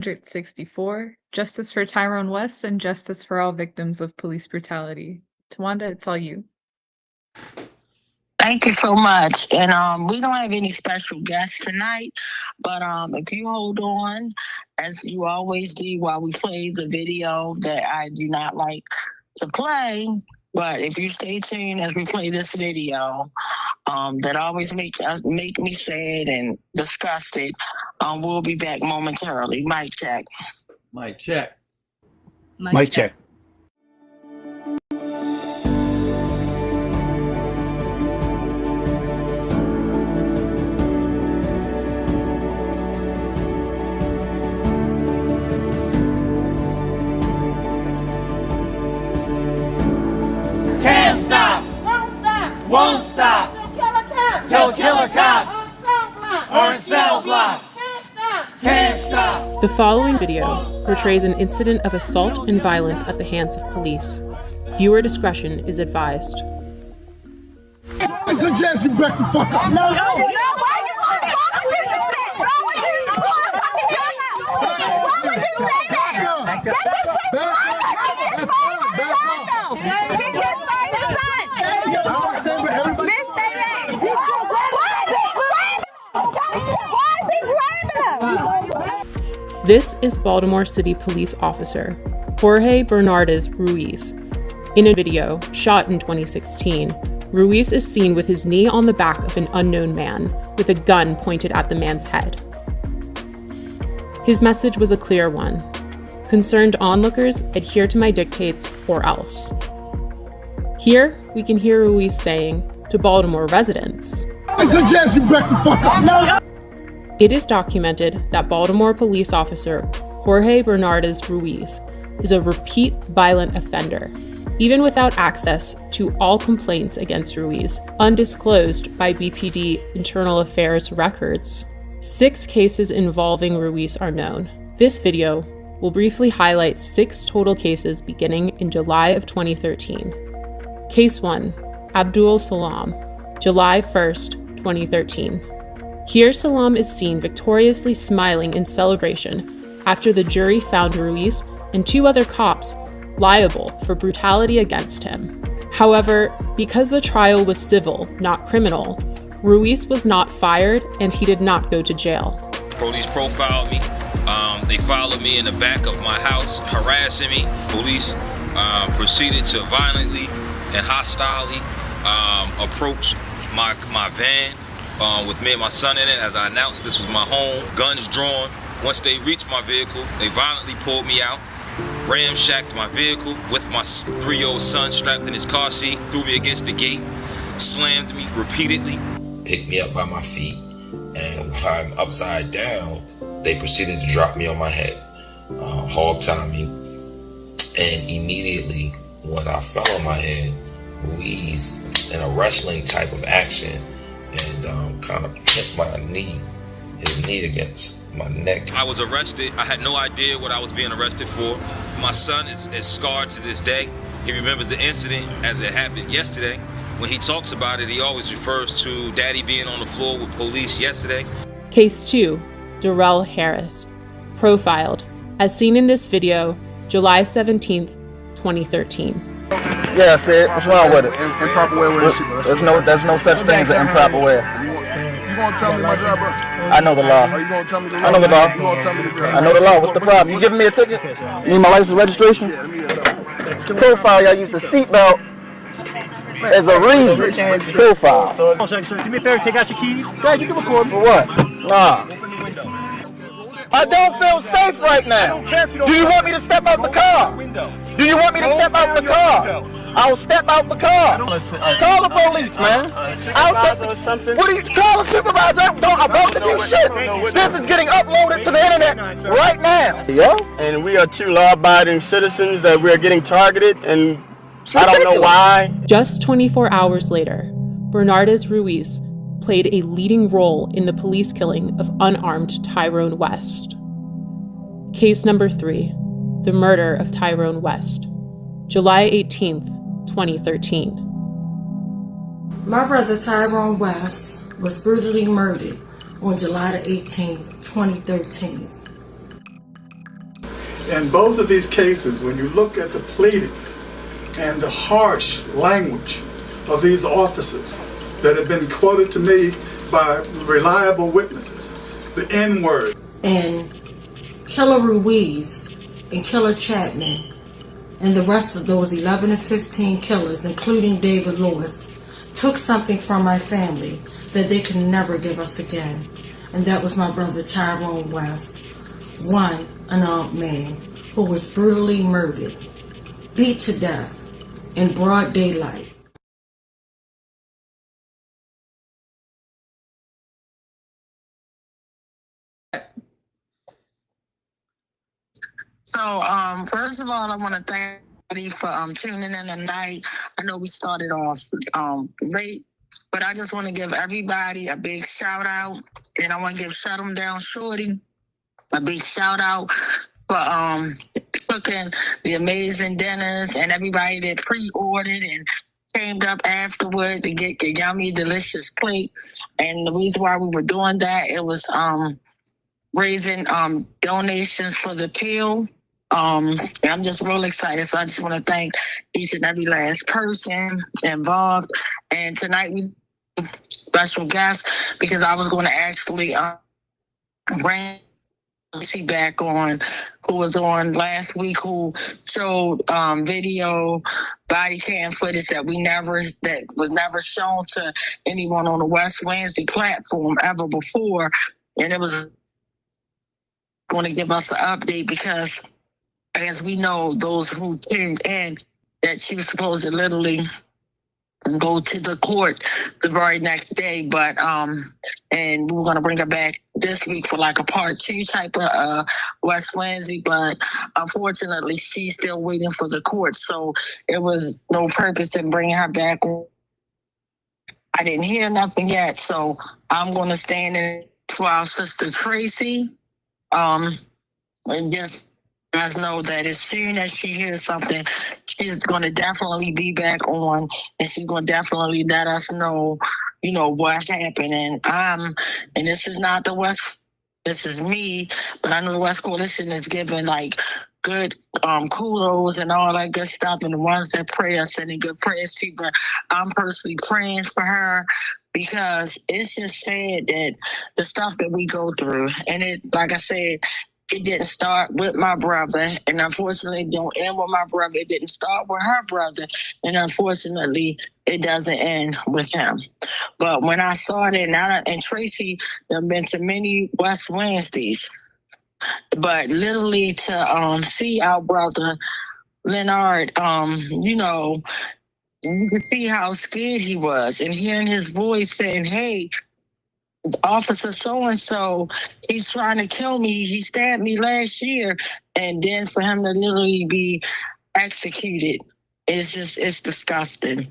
164, Justice for Tyrone West and Justice for all victims of police brutality. Tawanda, it's all you. Thank you so much. And we don't have any special guests tonight, but if you hold on, as you always do while we play the video that I do not like to play, but if you stay tuned as we play this video, that always make me sad and disgusted, we'll be back momentarily. Mic check. Mic check. Mic check. Can't stop. Won't stop. Till killer cops are in cell blocks. Can't stop. The following video portrays an incident of assault and violence at the hands of police. Viewer discretion is advised. I suggest you back the fuck up. No, This is Baltimore City Police Officer Jorge Bernardez Ruiz. In a video shot in 2016, Ruiz is seen with his knee on the back of an unknown man with a gun pointed at the man's head. His message was a clear one. Concerned onlookers, adhere to my dictates or else. Here, we can hear Ruiz saying to Baltimore residents, I suggest you back the fuck up. It is documented that Baltimore police officer Jorge Bernardez Ruiz is a repeat violent offender, even without access to all complaints against Ruiz, undisclosed by BPD Internal Affairs records. 6 cases involving Ruiz are known. This video will briefly highlight 6 total cases beginning in July of 2013. Case 1, Abdul Salam, July 1st, 2013. Here Salam is seen victoriously smiling in celebration after the jury found Ruiz and 2 other cops liable for brutality against him. However, because the trial was civil, not criminal, Ruiz was not fired and he did not go to jail. Police profiled me. They followed me in the back of my house, harassing me. Police proceeded to violently and hostilely approach my van with me and my son in it. As I announced, this was my home, guns drawn. Once they reached my vehicle, they violently pulled me out, ramshacked my vehicle with my 3-year-old son strapped in his car seat, threw me against the gate, slammed me repeatedly, picked me up by my feet, and while I'm upside down, they proceeded to drop me on my head, hog tie me, and immediately when I fell on my head, Ruiz, in a wrestling type of action, and kind of hit his knee against my neck. I was arrested. I had no idea what I was being arrested for. My son is scarred to this day. He remembers the incident as it happened yesterday. When he talks about it, he always refers to Daddy being on the floor with police yesterday. Case 2, Darrell Harris, profiled, as seen in this video, July 17th, 2013. Yeah, I said, what's wrong with it? Improper way with it. There's no such thing as an improper way. You gonna tell me my job, bro? I know the law. Are you gonna tell me the law? I know the law. You gonna tell me the law? I know the law. What's the problem? You giving me a ticket? You need my license registration? Yeah, let me get it. The profile, y'all use the seatbelt as a reason. Profile. Do me a favor, take out your keys. Yeah, you can record me. For what? Nah. I don't feel safe right now. Do you want me to step out the car? Do you want me to step out the car? I'll step out the car. Call the police, man. What do you call a supervisor? I'm about to do shit. This is getting uploaded to the internet right now. Yeah? And we are 2 law-abiding citizens that we are getting targeted, and I don't know why. Just 24 hours later, Bernardez Ruiz played a leading role in the police killing of unarmed Tyrone West. Case number 3, the murder of Tyrone West, July 18th, 2013. My brother Tyrone West was brutally murdered on July the 18th, 2013. In both of these cases, when you look at the pleadings and the harsh language of these officers that have been quoted to me by reliable witnesses, the N-word. And Killer Ruiz and Killer Chapman and the rest of those 11 and 15 killers, including David Lewis, took something from my family that they could never give us again. And that was my brother Tyrone West, one unarmed man who was brutally murdered, beat to death in broad daylight. So, first of all, I want to thank everybody for tuning in tonight. I know we started off late, but I just want to give everybody a big shout out, and I want to give Shut 'em Down Shorty a big shout out for cooking the amazing dinners and everybody that pre-ordered and came up afterward to get the yummy, delicious plate. And the reason why we were doing that, it was raising donations for the appeal. And I'm just real excited. So I just want to thank each and every last person involved. And tonight we special guest because I was going to actually bring Lucy back on, who was on last week, who showed video body cam footage that was never shown to anyone on the West Wednesday platform ever before. And it was going to give us an update because as we know, those who tuned in, that she was supposed to literally go to the court the very next day, but and we were gonna bring her back this week for like a part 2 type of West Wednesday, but unfortunately she's still waiting for the court, so it was no purpose in bringing her back. I didn't hear nothing yet, so I'm gonna stand in for our sister Tracy, and just guys know that as soon as she hears something, she's going to definitely be back on, and she's going to definitely let us know, you know, what happened. And this is not the West, this is me, but I know the West Coalition is giving like good kudos and all that good stuff, and the ones that pray are sending good prayers to. But I'm personally praying for her because it's just sad that the stuff that we go through, and it, like I said, it didn't start with my brother, and unfortunately it don't end with my brother. It didn't start with her brother, and unfortunately it doesn't end with him. But when I saw that, and Tracy have been to many West Wednesdays, but literally to see our brother Leonard, you know, you could see how scared he was, and hearing his voice saying, "Hey, Officer so-and-so, he's trying to kill me. He stabbed me last year." And then for him to literally be executed, it's disgusting.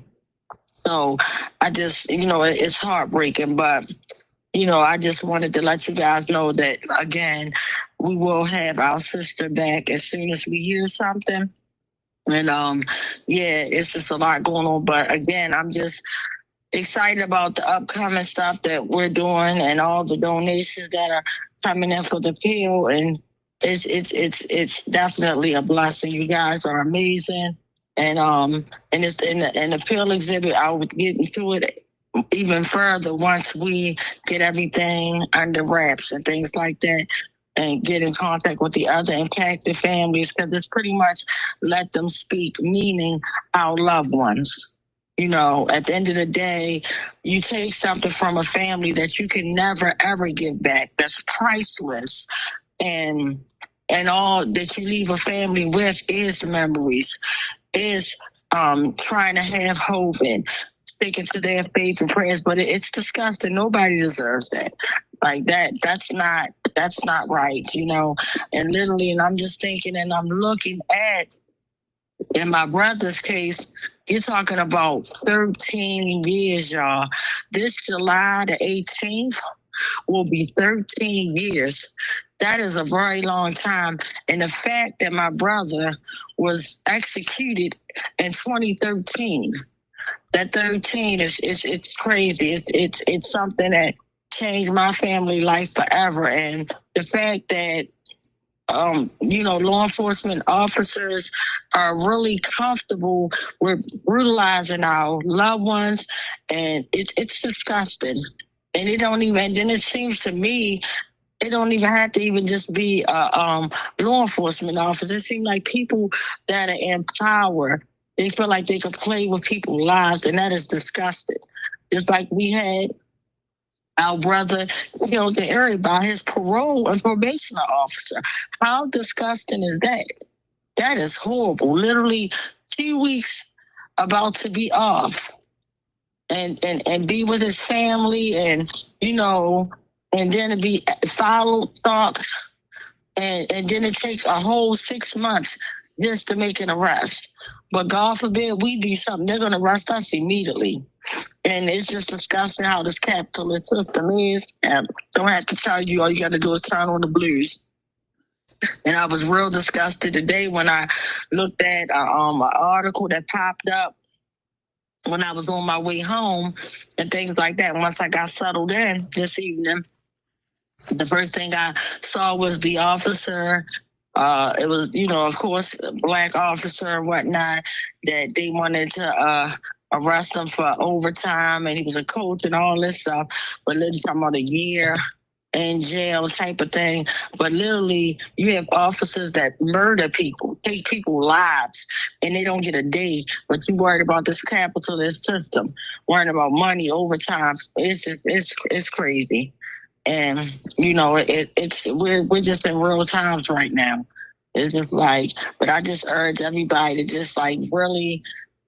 So I just, you know, it's heartbreaking, but, you know, I just wanted to let you guys know that, again, we will have our sister back as soon as we hear something. And, yeah, it's just a lot going on. But again, I'm just excited about the upcoming stuff that we're doing and all the donations that are coming in for the appeal, and it's definitely a blessing. You guys are amazing, and it's in the appeal exhibit. I would get into it even further once we get everything under wraps and things like that, and get in contact with the other impacted families, because it's pretty much let them speak, meaning our loved ones. You know, at the end of the day, you take something from a family that you can never, ever give back. That's priceless. And all that you leave a family with is memories, is trying to have hope and sticking to their faith and prayers. But it's disgusting. Nobody deserves that. Like that's not right, you know. And literally, and I'm just thinking, and I'm looking at, in my brother's case, you're talking about 13 years, y'all. This July the 18th will be 13 years. That is a very long time. And the fact that my brother was executed in 2013, that 13 it's crazy. It's something that changed my family life forever. And the fact that law enforcement officers are really comfortable with brutalizing our loved ones, and it's disgusting. And it don't even. Then it seems to me it don't even have to even just be law enforcement officers. It seems like people that are in power, they feel like they can play with people's lives, and that is disgusting. Just like we had our brother killed in area by his parole and probation officer. How disgusting is that? That is horrible. Literally 2 weeks about to be off and be with his family and and then to be followed, stalked, and then it takes a whole 6 months just to make an arrest. But God forbid we do something, they're going to arrest us immediately. And it's just disgusting how this capitalist system is. And don't have to tell you, all you got to do is turn on the blues. And I was real disgusted today when I looked at an article that popped up when I was on my way home and things like that. Once I got settled in this evening, the first thing I saw was the officer. It was, of course, a black officer and whatnot, that they wanted to arrest him for overtime, and he was a coach and all this stuff. But literally talking about a year in jail type of thing. But literally, you have officers that murder people, take people's lives, and they don't get a day. But you worried about this capitalist system, worried about money, overtime. It's crazy. And we're just in real times right now. It's just like, but I just urge everybody to just like really,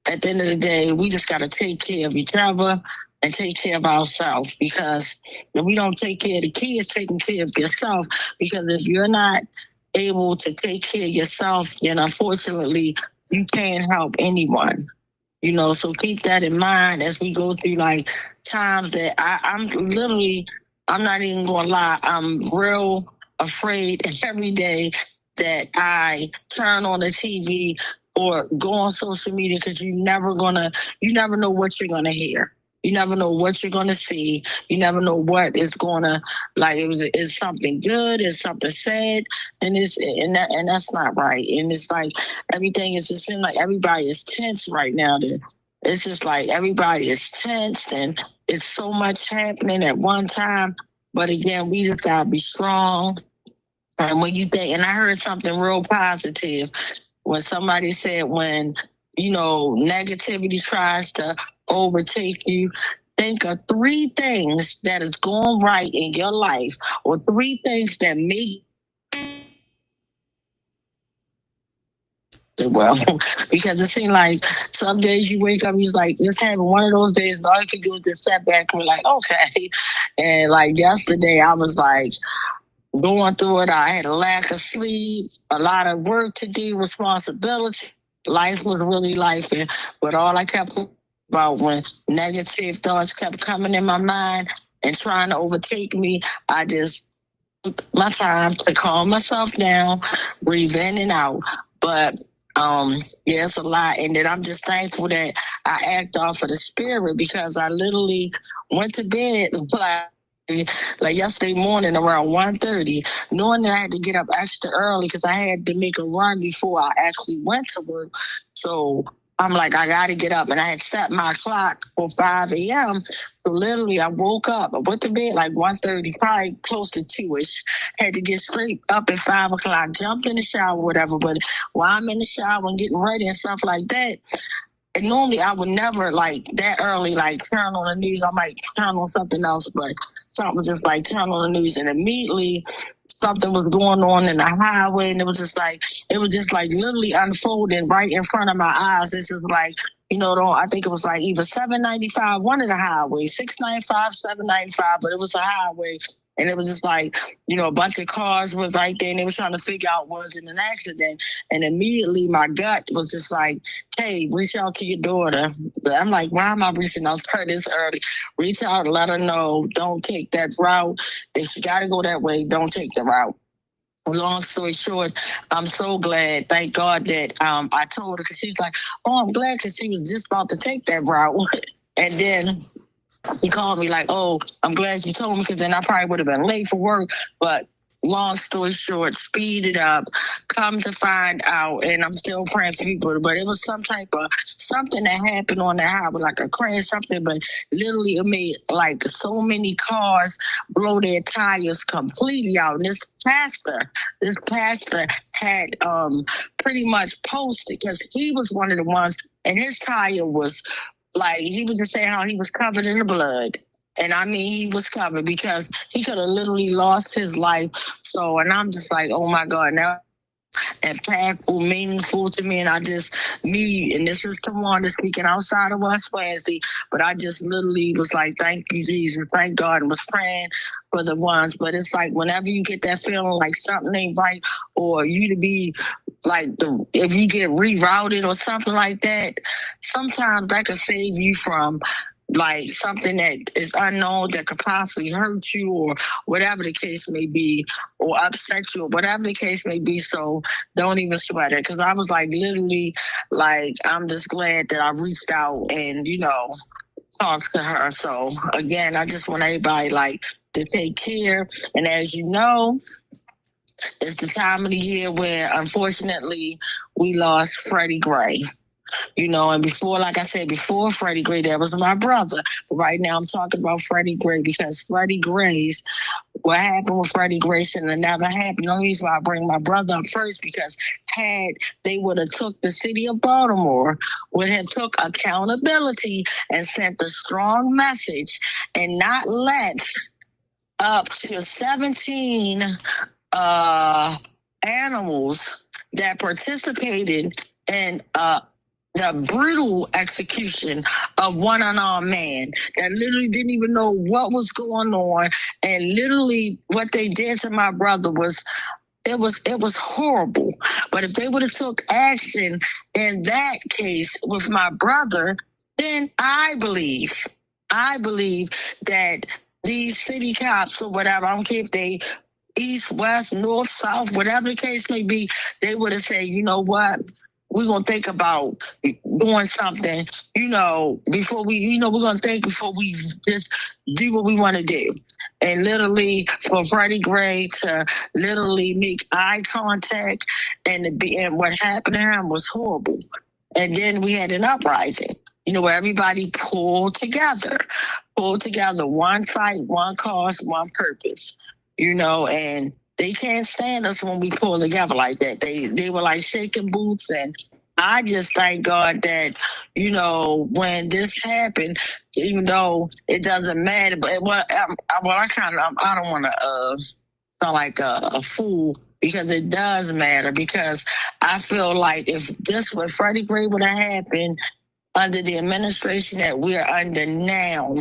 at the end of the day, we just got to take care of each other and take care of ourselves, because if we don't take care of the kids, taking care of yourself, because if you're not able to take care of yourself, then unfortunately you can't help anyone. So keep that in mind as we go through like times that I'm not even gonna lie, I'm real afraid every day that I turn on the TV or go on social media, because you never know what you're gonna hear. You never know what you're gonna see. You never know what is gonna, like, is something good, is something sad, and that's not right. And it's like everything is just seems like everybody is tense right now. It's just like everybody is tense, and it's so much happening at one time. But again, we just gotta be strong. And when you think, and I heard something real positive when somebody said, when negativity tries to overtake you, think of 3 things that is going right in your life, or 3 things that make well, because it seems like some days you wake up, you're like, just having one of those days, and all you can do is just sit back and be like, okay. And like yesterday, I was like going through it. I had a lack of sleep, a lot of work to do, responsibility. Life was really lifing, but all I kept about when negative thoughts kept coming in my mind and trying to overtake me, I just took my time to calm myself down, breathe in and out. But it's a lot. And then I'm just thankful that I act off of the spirit, because I literally went to bed like yesterday morning around 1:30, knowing that I had to get up extra early because I had to make a run before I actually went to work. So I'm like, I got to get up. And I had set my clock for 5 a.m. So literally I woke up. I went to bed like 1:30, probably close to 2-ish. Had to get straight up at 5 o'clock, jumped in the shower, whatever. But while I'm in the shower and getting ready and stuff like that, and normally I would never like that early, like turn on the news. I might turn on something else, but something just like turn on the news, and immediately something was going on in the highway, and it was just like literally unfolding right in front of my eyes. This is like, I think it was like either 795, one of the highways, 695, 795, but it was a highway. And it was just like, a bunch of cars was right there, and they was trying to figure out, was it an accident? And immediately my gut was just like, hey, reach out to your daughter. But I'm like, why am I reaching out to her this early? Reach out and let her know, don't take that route. If she got to go that way, don't take the route. Long story short, I'm so glad, thank God, that I told her, because she's like, oh, I'm glad, because she was just about to take that route. And then she called me like, oh, I'm glad you told me, because then I probably would have been late for work. But long story short, speed it up, come to find out, and I'm still praying for people, but it was some type of something that happened on the highway, like a crane, something, but literally it made like so many cars blow their tires completely out. And this pastor had pretty much posted, because he was one of the ones, and his tire was like, he was just saying how he was covered in the blood. And I mean, he was covered because he could have literally lost his life. So, and I'm just like, oh my God, now impactful, meaningful to me. And I just, and this is Tawanda speaking outside of West Wednesday, but I just literally was like, thank you, Jesus, thank God, and was praying for the ones. But it's like, whenever you get that feeling like something ain't right, or you to be like, if you get rerouted or something like that, sometimes that could save you from like something that is unknown that could possibly hurt you, or whatever the case may be, or upset you, or whatever the case may be. So don't even sweat it, because I was like, literally, like, I'm just glad that I reached out and, talked to her. So again, I just want everybody like to take care. And as you know, it's the time of the year where unfortunately we lost Freddie Gray. And before, like I said, before Freddie Gray, that was my brother. But right now I'm talking about Freddie Gray, because what happened with Freddie Gray should have never happened. The only reason why I bring my brother up first, because had they would have took the city of Baltimore, would have took accountability and sent a strong message, and not let up to 17 animals that participated in the brutal execution of one unarmed man that literally didn't even know what was going on, and literally what they did to my brother was horrible. But if they would have took action in that case with my brother, then I believe that these city cops or whatever, I don't care if they east, west, north, south, whatever the case may be, they would have said, you know what? We're going to think about doing something, before we're going to think before we just do what we want to do. And literally for Freddie Gray to literally make eye contact and what happened to him was horrible. And then we had an uprising, where everybody pulled together, one fight, one cause, one purpose, and they can't stand us when we pull together like that. They were like shaking boots. And I just thank God that, when this happened, even though it doesn't matter, but I don't want to sound like a fool, because it does matter, because I feel like if this with Freddie Gray would have happened under the administration that we're under now,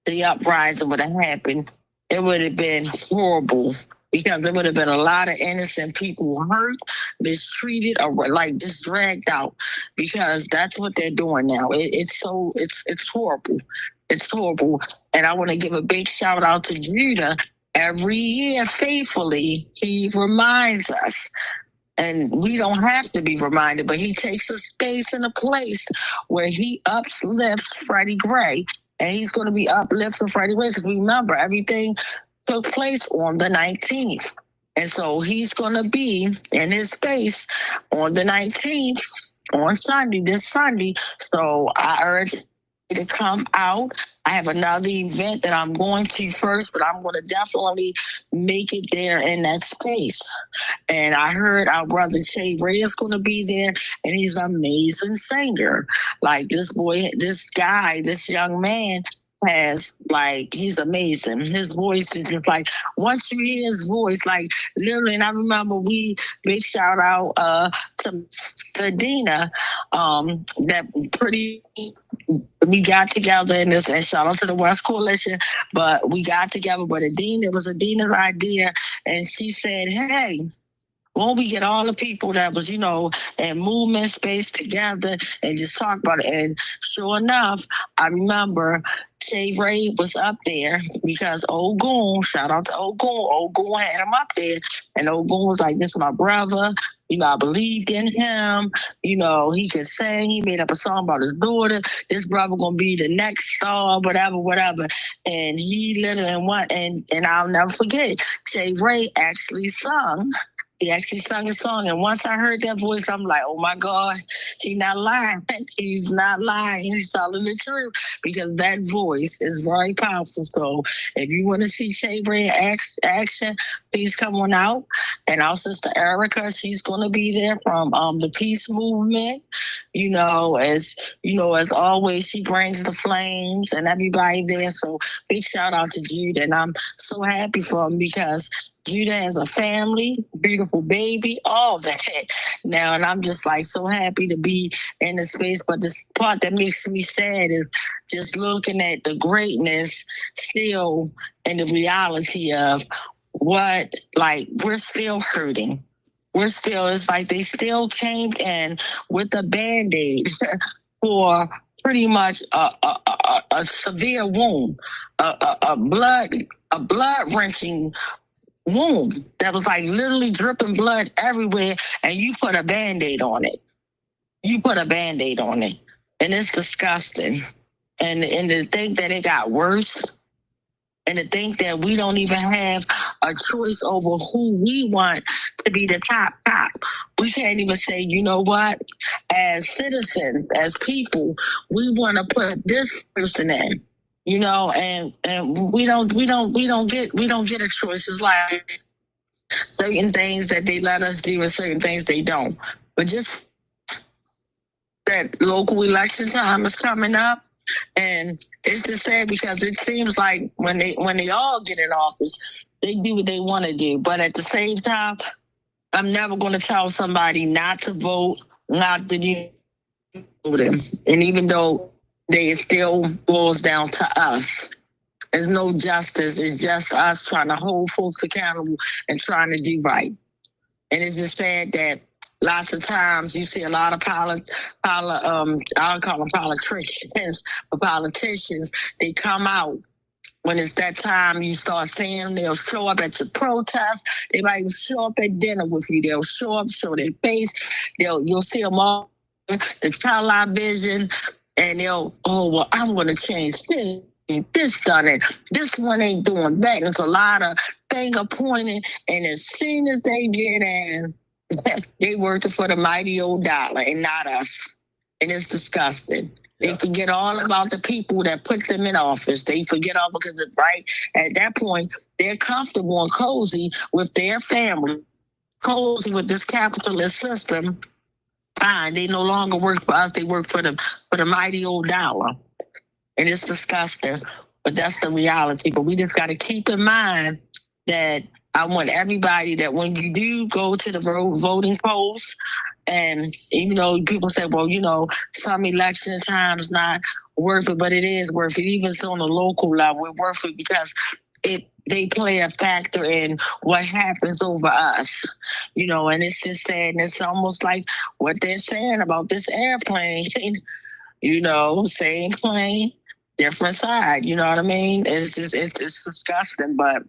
the uprising would have happened, it would have been horrible, because there would have been a lot of innocent people hurt, mistreated, or like just dragged out, because that's what they're doing now. It's horrible. It's horrible. And I want to give a big shout out to Judah. Every year, faithfully, he reminds us. And we don't have to be reminded, but he takes a space and a place where he uplifts Freddie Gray. And he's going to be uplifting Freddie Gray, because remember, everything took place on the 19th. And so he's going to be in his space on the 19th, on Sunday, this Sunday. So I urge you to come out. I have another event that I'm going to first, but I'm going to definitely make it there in that space. And I heard our brother Shay Ray is going to be there, and he's an amazing singer. Like this young man has, like, he's amazing. His voice is just like, once you hear his voice, like literally, and I remember big shout out to Dina, we got together in this, and shout out to the West Coalition, but we got together, but it was Adina's idea, and she said, hey, won't we get all the people that was, in movement space together and just talk about it? And sure enough, I remember Shay Ray was up there because Old Goon, shout out to Old Goon had him up there. And Old Goon was like, this is my brother. You know, I believed in him. You know, he could sing. He made up a song about his daughter. This brother gonna be the next star, whatever. And he literally went, and I'll never forget, Shay Ray actually sung. He actually sung a song, and once I heard that voice, I'm like, oh my God, he's not lying. He's not lying. He's telling the truth, because that voice is very powerful. So if you want to see Shay Ray action, please come on out. And our sister Erica, she's going to be there from the Peace Movement. As always, she brings the flames and everybody there. So big shout out to Jude, and I'm so happy for him because Judah has a family, beautiful baby, all that. Now, and I'm just like so happy to be in the space. But this part that makes me sad is just looking at the greatness still and the reality of what, like, we're still hurting. It's like they still came in with a Band-Aid for pretty much a severe wound, a blood-wrenching wound that was like literally dripping blood everywhere, and you put a Band-Aid on it. And it's disgusting. And to think that it got worse, and to think that we don't even have a choice over who we want to be the top. We can't even say, you know what, as citizens, as people, we want to put this person in. And we don't get a choice. It's like certain things that they let us do and certain things they don't. But just that local election time is coming up, and it's just sad because it seems like when they all get in office, they do what they want to do. But at the same time, I'm never going to tell somebody not to vote, not to do them. And even though it still boils down to us. There's no justice. It's just us trying to hold folks accountable and trying to do right. And it's just sad that lots of times you see a lot of I call them politicians, but politicians, they come out when it's that time. You start seeing them, they'll show up at your protest. They might even show up at dinner with you. They'll show up, show their face. You'll see them all, the television. And I'm going to change this done it. This one ain't doing that. There's a lot of finger pointing. And as soon as they get in, they working for the mighty old dollar and not us. And it's disgusting. They forget all about the people that put them in office. They forget all because it's right. At that point, they're comfortable and cozy with their family, cozy with this capitalist system. Fine, they no longer work for us. They work for the mighty old dollar, and it's disgusting. But that's the reality. But we just got to keep in mind that I want everybody that when you do go to the voting polls, and even though people say, well, some election time is not worth it, but it is worth it. Even on the local level, it's worth it because they play a factor in what happens over us, and it's just sad. And it's almost like what they're saying about this airplane, same plane, different side, you know what I mean? It's disgusting, but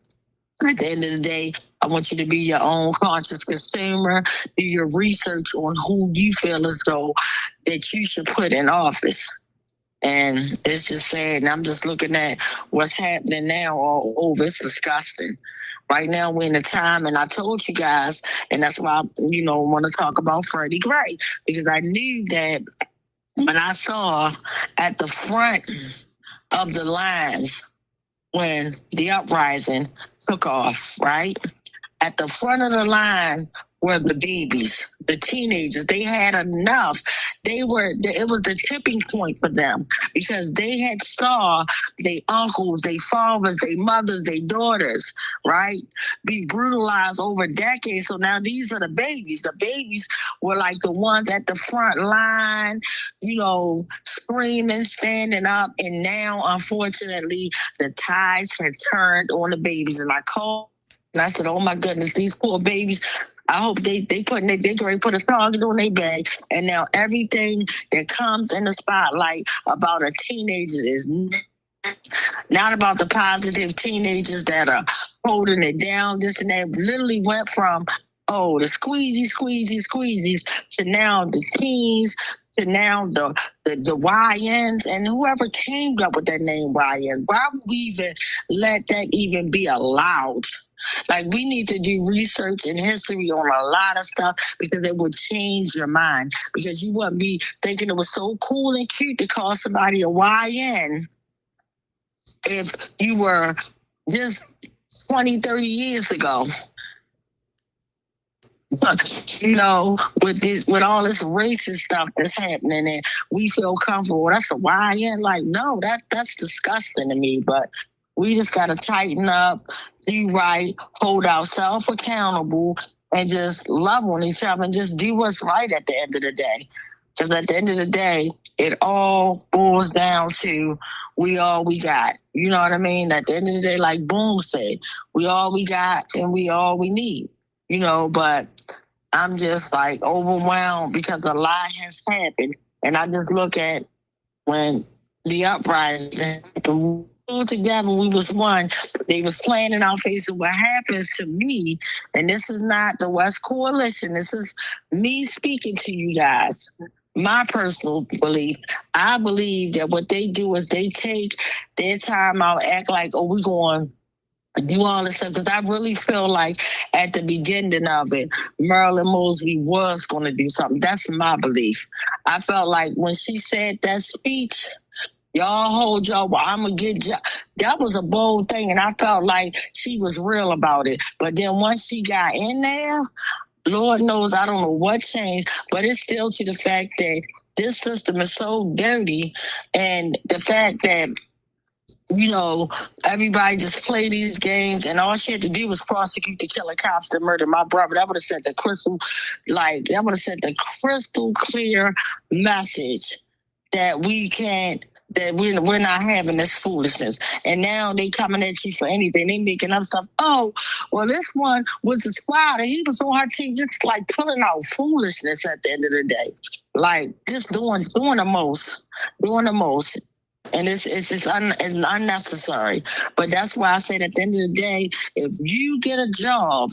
at the end of the day, I want you to be your own conscious consumer, do your research on who you feel as though that you should put in office. And it's just sad. And I'm just looking at what's happening now all over. It's disgusting. Right now, we're in a time, and I told you guys, and that's why I, want to talk about Freddie Gray, because I knew that when I saw at the front of the lines when the uprising took off, right? At the front of the line were the babies, the teenagers. They had enough. It was the tipping point for them because they had saw their uncles, their fathers, their mothers, their daughters, right, be brutalized over decades. So now these are the babies. The babies were like the ones at the front line, screaming, standing up. And now, unfortunately, the tides had turned on the babies. And I said, oh my goodness, these poor babies, I hope they put a target on their back. And now everything that comes in the spotlight about a teenager is Not about the positive teenagers that are holding it down, this and that. Literally went from, oh, the squeezies to now the teens, to now the YNs, and whoever came up with that name YN. Why would we even let that even be allowed? Like, we need to do research and history on a lot of stuff because it would change your mind. Because you wouldn't be thinking it was so cool and cute to call somebody a YN if you were just 20, 30 years ago. You know, with all this racist stuff that's happening, and we feel comfortable. That's a YN. Like, no, that's disgusting to me. But we just gotta tighten up, do right, hold ourselves accountable, and just love on each other and just do what's right at the end of the day. Because at the end of the day, it all boils down to we all we got. You know what I mean? At the end of the day, like Boom said, we all we got and we all we need. You know, but I'm just like overwhelmed because a lot has happened. And I just look at when the uprising happened, we were together, we was one. They was playing in our faces. What happens to me, and this is not the West Coalition, this is me speaking to you guys. My personal belief, I believe that what they do is they take their time out, act like, oh, we're going do all this stuff, because I really feel like at the beginning of it, Marilyn Mosby was going to do something. That's my belief. I felt like when she said that speech, y'all hold y'all, well, I'm going to get y'all. That was a bold thing, and I felt like she was real about it. But then once she got in there, Lord knows I don't know what changed, but it's still to the fact that this system is so dirty, and the fact that, you know, everybody just play these games, and all she had to do was prosecute the killer cops that murdered my brother. That would have sent the crystal clear message that we can't, that we're not having this foolishness. And now they coming at you for anything. They making up stuff. Oh, well, this one was a squad, and he was on her team, just like pulling out foolishness at the end of the day. Like, just doing the most. And it's unnecessary. But that's why I said at the end of the day, if you get a job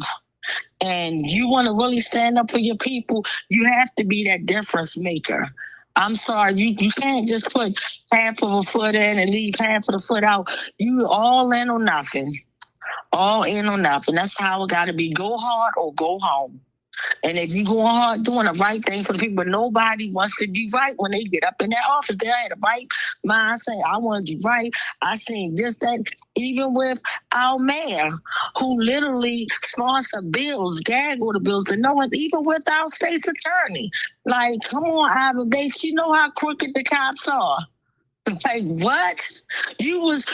and you want to really stand up for your people, you have to be that difference maker. I'm sorry, you can't just put half of a foot in and leave half of the foot out. You all in or nothing. All in or nothing. That's how it got to be. Go hard or go home. And if you go hard doing the right thing for the people, nobody wants to do right when they get up in that office. They had a right mind saying, I want to do right. I seen this, that, even with our mayor, who literally sponsored bills, gag order bills, and no one, even with our state's attorney. Like, come on, Ivor Bates, you know how crooked the cops are. Like, what? You was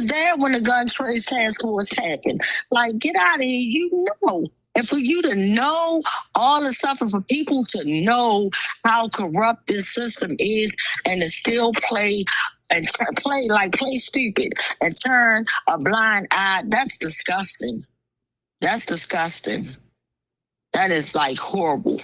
there when the gun trace task force happened. Like, get out of here. You know. And for you to know all the stuff, and for people to know how corrupt this system is, and to still play stupid and turn a blind eye, that's disgusting. That's disgusting. That is like horrible.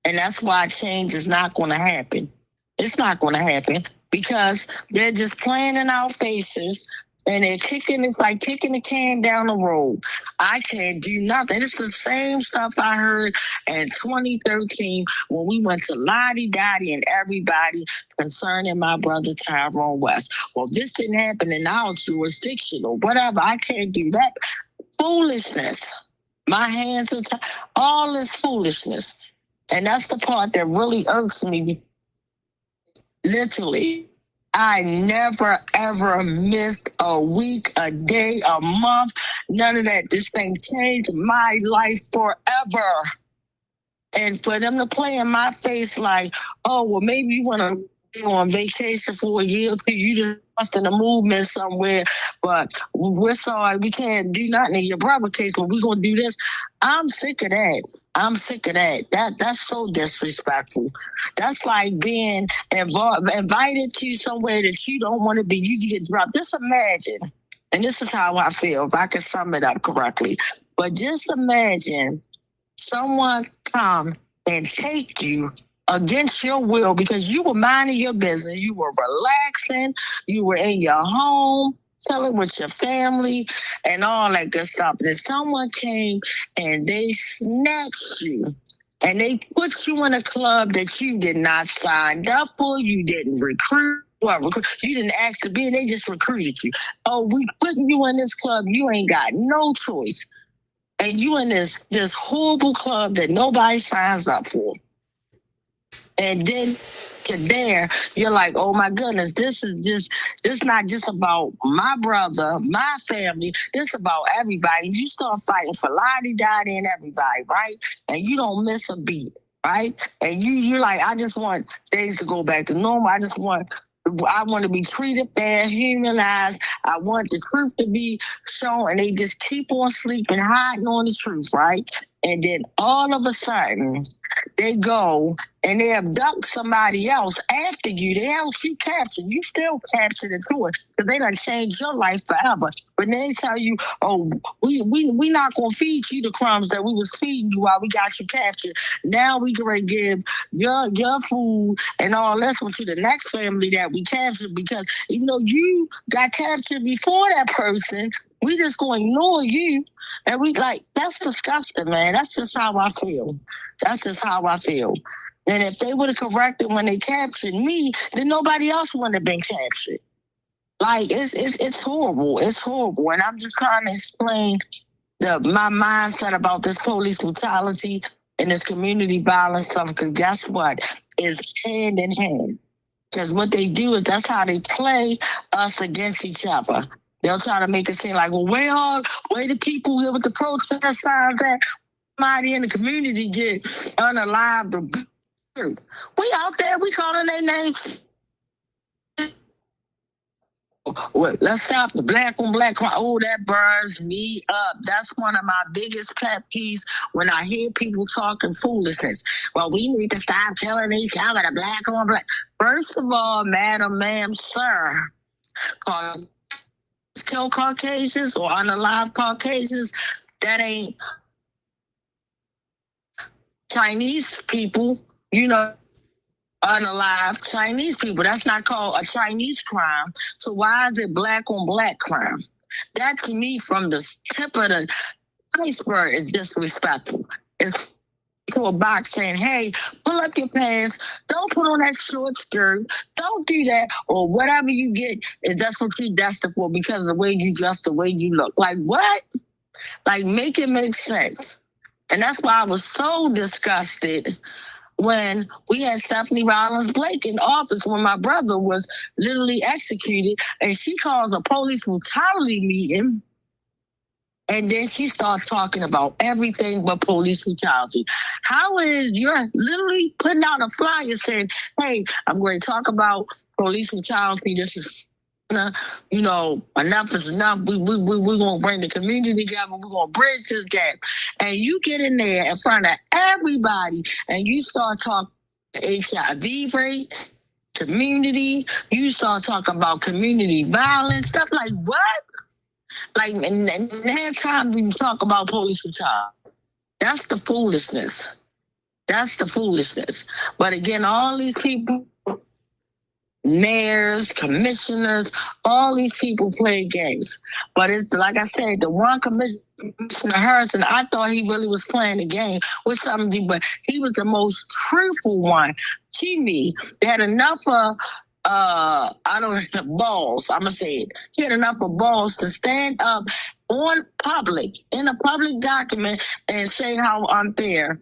And that's why change is not going to happen. It's not going to happen because they're just playing in our faces. And they're it's like kicking the can down the road. I can't do nothing. It's the same stuff I heard in 2013 when we went to Lottie Dottie and everybody concerning my brother Tyrone West. Well, this didn't happen in our jurisdiction or whatever. I can't do that. Foolishness. My hands are all this foolishness. And that's the part that really irks me. Literally. I never, ever missed a week, a day, a month. None of that. This thing changed my life forever. And for them to play in my face like, oh, well, maybe you want to go on vacation for a year or two. You just lost in a movement somewhere. But we're sorry, we can't do nothing in your brother case, but we're going to do this. I'm sick of that. I'm sick of that. That's so disrespectful. That's like being invited to somewhere that you don't want to be. You get dropped. Just imagine, and this is how I feel, if I can sum it up correctly. But just imagine someone come and take you against your will because you were minding your business. You were relaxing. You were in your home, chilling with your family and all that good stuff. And someone came and they snatched you and they put you in a club that you did not sign up for. You didn't recruit. You didn't ask to be, and they just recruited you. Oh, we putting you in this club. You ain't got no choice. And you in this horrible club that nobody signs up for. And then to there, you're like, oh my goodness, this not just about my brother, my family, this about everybody. You start fighting for Lottie-Dottie and everybody, right? And you don't miss a beat, right? And you're like, I just want things to go back to normal. I want to be treated fair, humanized. I want the truth to be shown, and they just keep on sleeping, hiding on the truth, right? And then all of a sudden, they go and they abduct somebody else after you. They held you captured. You still captured into it because they done changed your life forever. But then they tell you, oh, we not going to feed you the crumbs that we was feeding you while we got you captured. Now we going to give your food and all this one to the next family that we captured because even though you got captured before that person, we just going to ignore you. And we like, that's disgusting, man. That's just how I feel. That's just how I feel. And if they would have corrected when they captured me, then nobody else would have been captured. Like, it's horrible. It's horrible. And I'm just trying to explain my mindset about this police brutality and this community violence stuff, because guess what? It's hand in hand. Because what they do is that's how they play us against each other. They'll try to make it seem like, well, where the people here with the protest signs at? Somebody in the community get unalived. We out there, we calling their names. Well, let's stop the black on black crime. Oh, that burns me up. That's one of my biggest pet peeves when I hear people talking foolishness. Well, we need to stop killing each other, the black on black. First of all, madam, ma'am, sir, kill Caucasians or unalive Caucasians, that ain't Chinese people, unalive Chinese people. That's not called a Chinese crime. So why is it black on black crime? That to me, from the tip of the iceberg, is disrespectful. It's to a box saying, hey, pull up your pants, don't put on that short skirt, don't do that, or whatever you get is that's what you destined for because of the way you dress, the way you look. Like what? Like make it make sense. And that's why I was so disgusted when we had Stephanie Rollins Blake in office when my brother was literally executed, and she calls a police brutality meeting. And then she starts talking about everything but police brutality. How is you're literally putting out a flyer saying, hey, I'm going to talk about police brutality. This is, enough is enough. We're going to bring the community together. We're going to bridge this gap. And you get in there in front of everybody and you start talking HIV rate, community. You start talking about community violence, stuff like what? Like, and that time we talk about police brutality. That's the foolishness. That's the foolishness. But again, all these people, mayors, commissioners, all these people play games. But it's like I said, the one Commissioner Harrison, I thought he really was playing the game with something, but he was the most truthful one to me. They had enough of balls, I'm gonna say it. He had enough of balls to stand up in a public document and say how unfair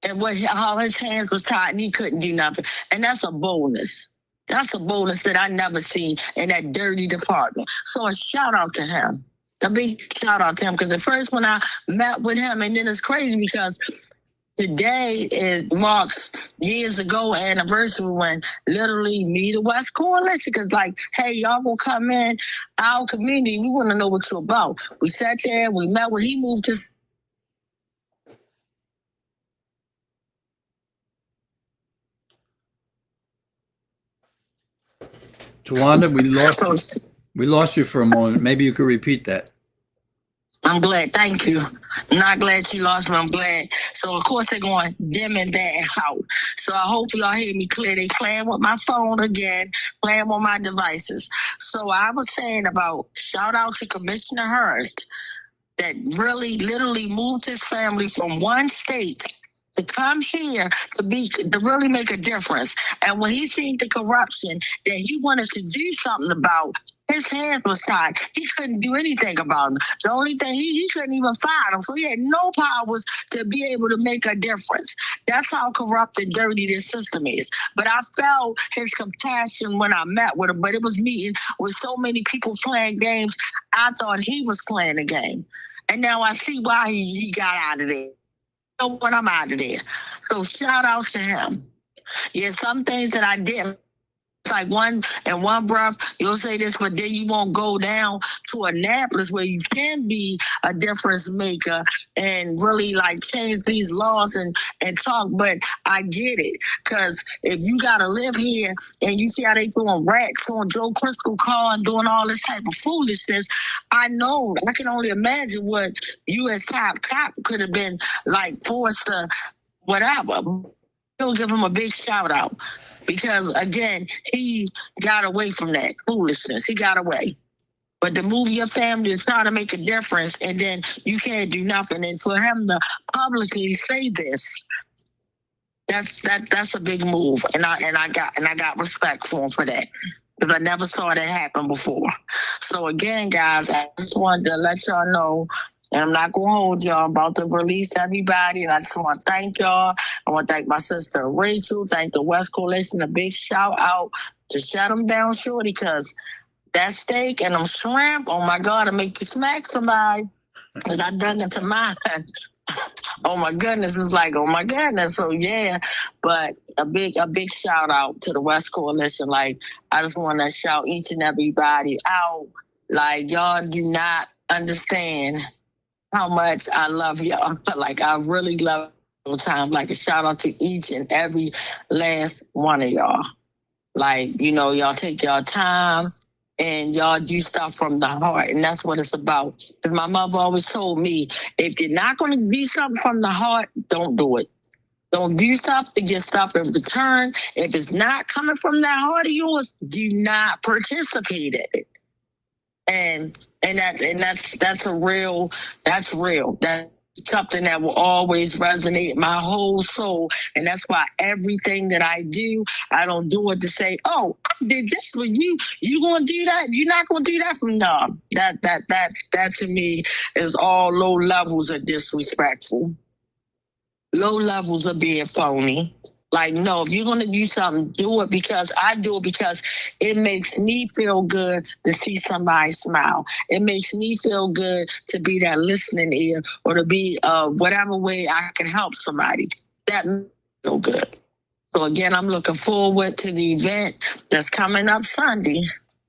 and how his hands was tied and he couldn't do nothing. And that's a boldness. That's a boldness that I never seen in that dirty department. So a shout out to him. A big shout out to him. Because at first when I met with him, and then it's crazy because today marks years ago anniversary when literally me, the West Coalition, because like, hey, y'all gonna come in our community. We want to know what you're about. We sat there, we met when he moved his. Tawanda, we lost you for a moment. Maybe you could repeat that. I'm glad. Thank you. I'm not glad you lost me. I'm glad. So, of course, they're going dimming that out. So, I hope y'all hear me clear. They playing with my phone again, playing with my devices. So, I was saying about shout out to Commissioner Hurst that really literally moved his family from one state to come here to really make a difference. And when he seen the corruption that he wanted to do something about, his hands was tied. He couldn't do anything about it. The only thing he couldn't even fire them. So he had no powers to be able to make a difference. That's how corrupt and dirty this system is. But I felt his compassion when I met with him. But it was meeting with so many people playing games. I thought he was playing a game. And now I see why he got out of there. You know what? I'm out of there. So shout out to him. Yeah, some things that I did. It's like one breath, you'll say this, but then you won't go down to Annapolis where you can be a difference maker and really like change these laws and talk. But I get it, because if you gotta live here and you see how they throwing rats on Joe Crisco car and doing all this type of foolishness, I know, I can only imagine what you as top cop could have been like forced to whatever. He'll give him a big shout out. Because, again, he got away from that foolishness. He got away. But to move your family to try to make a difference, and then you can't do nothing. And for him to publicly say this, that's a big move. And I got respect for him for that. Because I never saw that happen before. So, again, guys, I just wanted to let y'all know. And I'm not going to hold y'all. I'm about to release everybody. And I just want to thank y'all. I want to thank my sister Rachel. Thank the West Coalition. A big shout out to shut them down, shorty, because that steak and them shrimp, oh my God, it'll make you smack somebody. Because I done it to mine. Oh my goodness. It's like, oh my goodness. So yeah, but a big shout out to the West Coalition. Like, I just want to shout each and everybody out. Like, y'all do not understand how much I love y'all. Like, I really love all the time. Like, a shout out to each and every last one of y'all. Like, you know, y'all take y'all time and y'all do stuff from the heart. And that's what it's about. Because my mother always told me, if you're not going to do something from the heart, don't do it. Don't do stuff to get stuff in return. If it's not coming from that heart of yours, do not participate in it. And that's real. That's something that will always resonate my whole soul. And that's why everything that I do, I don't do it to say, oh, I did this for you. You gonna do that? You're not gonna do that for me. No. That to me is all low levels of disrespectful. Low levels of being phony. Like, no, if you're going to do something, do it because I do it because it makes me feel good to see somebody smile. It makes me feel good to be that listening ear or to be whatever way I can help somebody. That makes me feel good. So, again, I'm looking forward to the event that's coming up Sunday.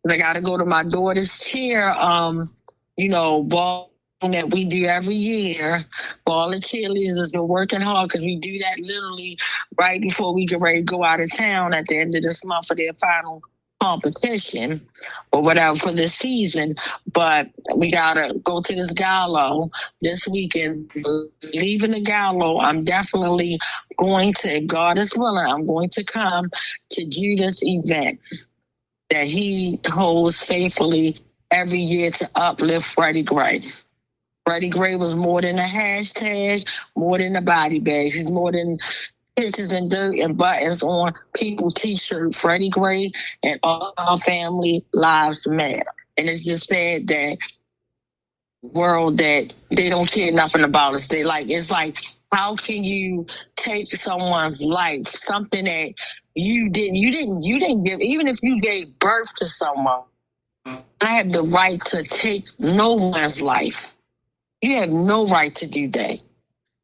I got to go to my daughter's cheer, ball that we do every year. All the cheerleaders has been working hard because we do that literally right before we get ready to go out of town at the end of this month for their final competition or whatever for this season. But we gotta go to this gala this weekend. Leaving the gala, I'm definitely going to, if God is willing, I'm going to come to do this event that he holds faithfully every year to uplift Freddie Gray. Freddie Gray was more than a hashtag, more than a body bag. He's more than pictures and dirt and buttons on people's t-shirts. Freddie Gray and all our family lives matter. And it's just sad that world that they don't care nothing about us. It's like, how can you take someone's life, something that you didn't give, even if you gave birth to someone, I have the right to take no one's life. You have no right to do that.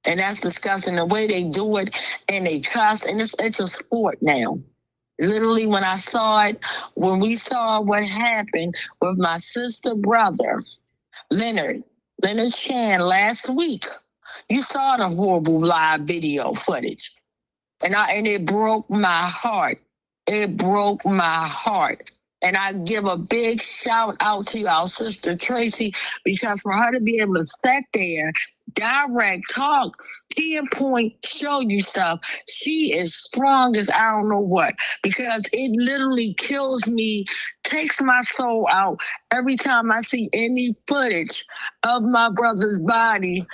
And that's disgusting. The way they do it and they cuss, and it's a sport now. Literally, when we saw what happened with my sister brother, Leonard Chan last week, you saw the horrible live video footage. And it broke my heart. It broke my heart. And I give a big shout out to our sister Tracy, because for her to be able to sit there, direct, talk, pinpoint, show you stuff, she is strong as I don't know what, because it literally kills me, takes my soul out every time I see any footage of my brother's body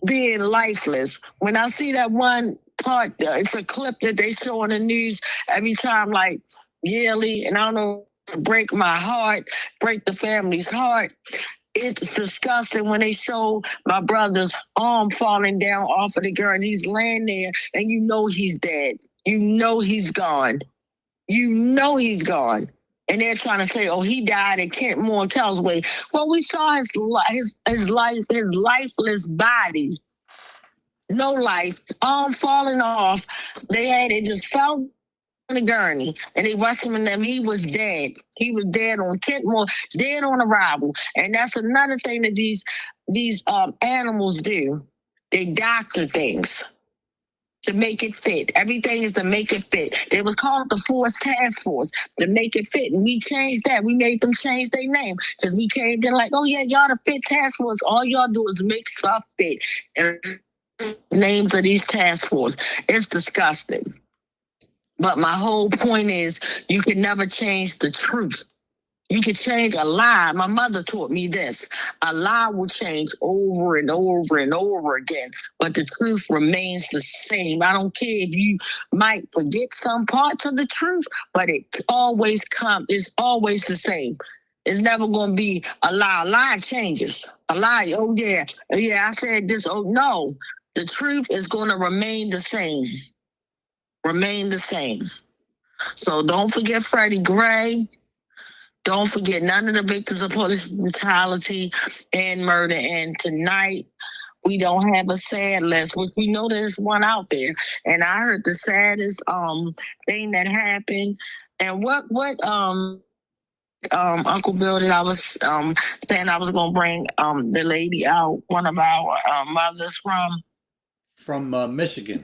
being lifeless. When I see that one part, it's a clip that they show on the news every time, like yearly, and I don't know, break my heart, break the family's heart. It's disgusting when they show my brother's arm falling down off of the girl and he's laying there and you know he's dead. You know he's gone. You know he's gone. And they're trying to say, oh, he died at Kentmore and Kelsway. Well, we saw his lifeless body. No life, arm falling off. It just fell on the gurney, and they rushed him in them. He was dead. He was dead on Kentmore, dead on arrival. And that's another thing that these animals do. They doctor things to make it fit. Everything is to make it fit. They would call it the Force Task Force to make it fit. And we changed that. We made them change their name because we came in like, oh yeah, y'all the Fit Task Force. All y'all do is make stuff fit. And names of these task force. It's disgusting. But my whole point is you can never change the truth. You can change a lie. My mother taught me this. A lie will change over and over and over again, but the truth remains the same. I don't care if you might forget some parts of the truth, but it's always the same. It's never going to be a lie. A lie changes. A lie, oh yeah, I said this, oh no. The truth is going to remain the same. Remain the same. So don't forget Freddie Gray. Don't forget none of the victims of police brutality and murder. And tonight, we don't have a sad list, which we know there's one out there. And I heard the saddest thing that happened. And what Uncle Bill that I was saying I was going to bring the lady out, one of our mothers from Michigan.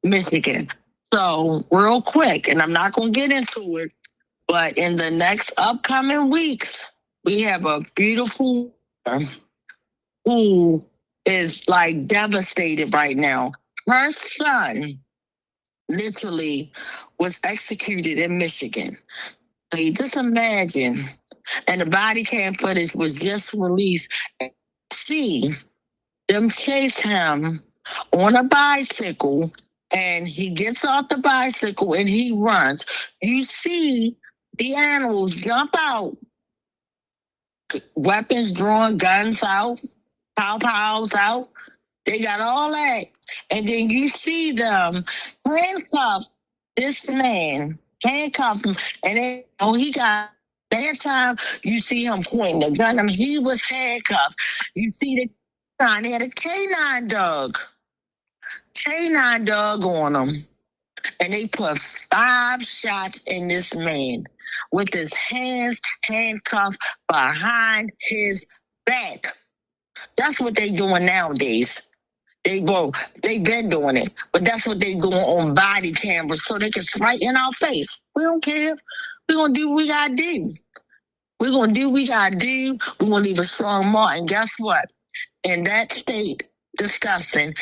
Michigan. So real quick, and I'm not going to get into it, but in the next upcoming weeks, we have a beautiful who is like devastated right now. Her son literally was executed in Michigan. So you just imagine, and the body cam footage was just released. See them chase him on a bicycle, and he gets off the bicycle and he runs. You see the animals jump out, weapons drawn, guns out, pow-pows out. They got all that. And then you see them handcuff this man, handcuff him, and then he got that time you see him pointing the gun at him. He was handcuffed. You see the canine, they had a canine dog on him. And they put 5 shots in this man with his hands handcuffed behind his back. That's what they doing nowadays. They've been doing it, but that's what they doing on body cameras so they can right in our face. We don't care. We're going to do what we got to do. We're going to do what we got to do. We're going to leave a strong mark. And guess what? In that state, disgusting,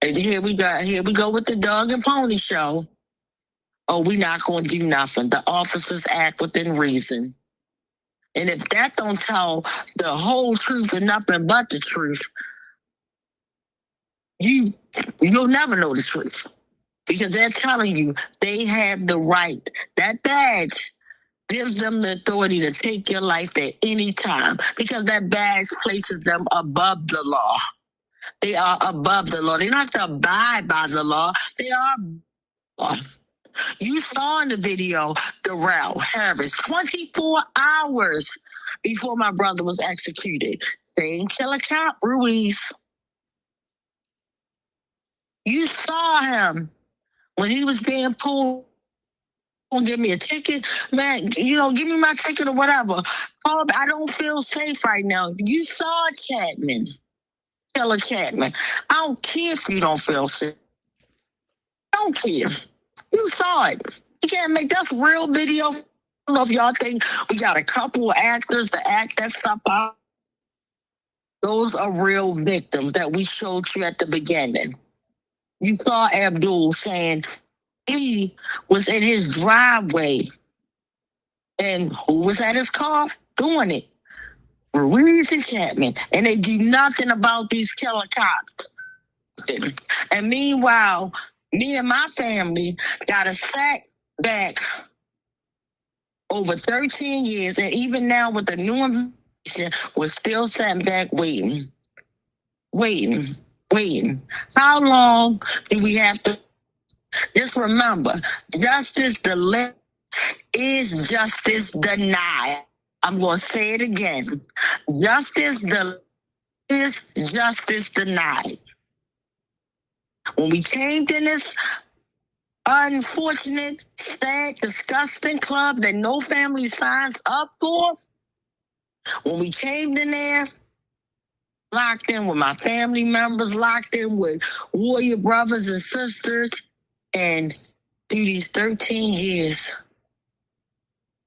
here we go with the dog and pony show. Oh, we're not going to do nothing. The officers act within reason. And if that don't tell the whole truth and nothing but the truth, you'll never know the truth. Because they're telling you they have the right. That badge gives them the authority to take your life at any time. Because that badge places them above the law. They are above the law. They don't have to abide by the law. They are. You saw in the video, Darrell Harris, 24 hours before my brother was executed. Same killer cop, Ruiz. You saw him when he was being pulled. Give me a ticket, man. Give me my ticket or whatever. I don't feel safe right now. You saw Chapman. Killer Chapman. I don't care if you don't feel sick. I don't care. You saw it. You can't make that's real video. don't know if y'all think we got a couple of actors to act that stuff out. Those are real victims that we showed you at the beginning. You saw Abdul saying he was in his driveway. And who was at his car doing it? Ruiz and Chapman. And they do nothing about these killer cops. And meanwhile, me and my family got a setback over 13 years. And even now with the new investigation, we're still sitting back waiting. How long do we have to? Just remember, justice delayed is justice denied. I'm going to say it again. Justice delayed is justice denied. When we came to this unfortunate, sad, disgusting club that no family signs up for, when we came in there, locked in with my family members, locked in with warrior brothers and sisters, and through these 13 years,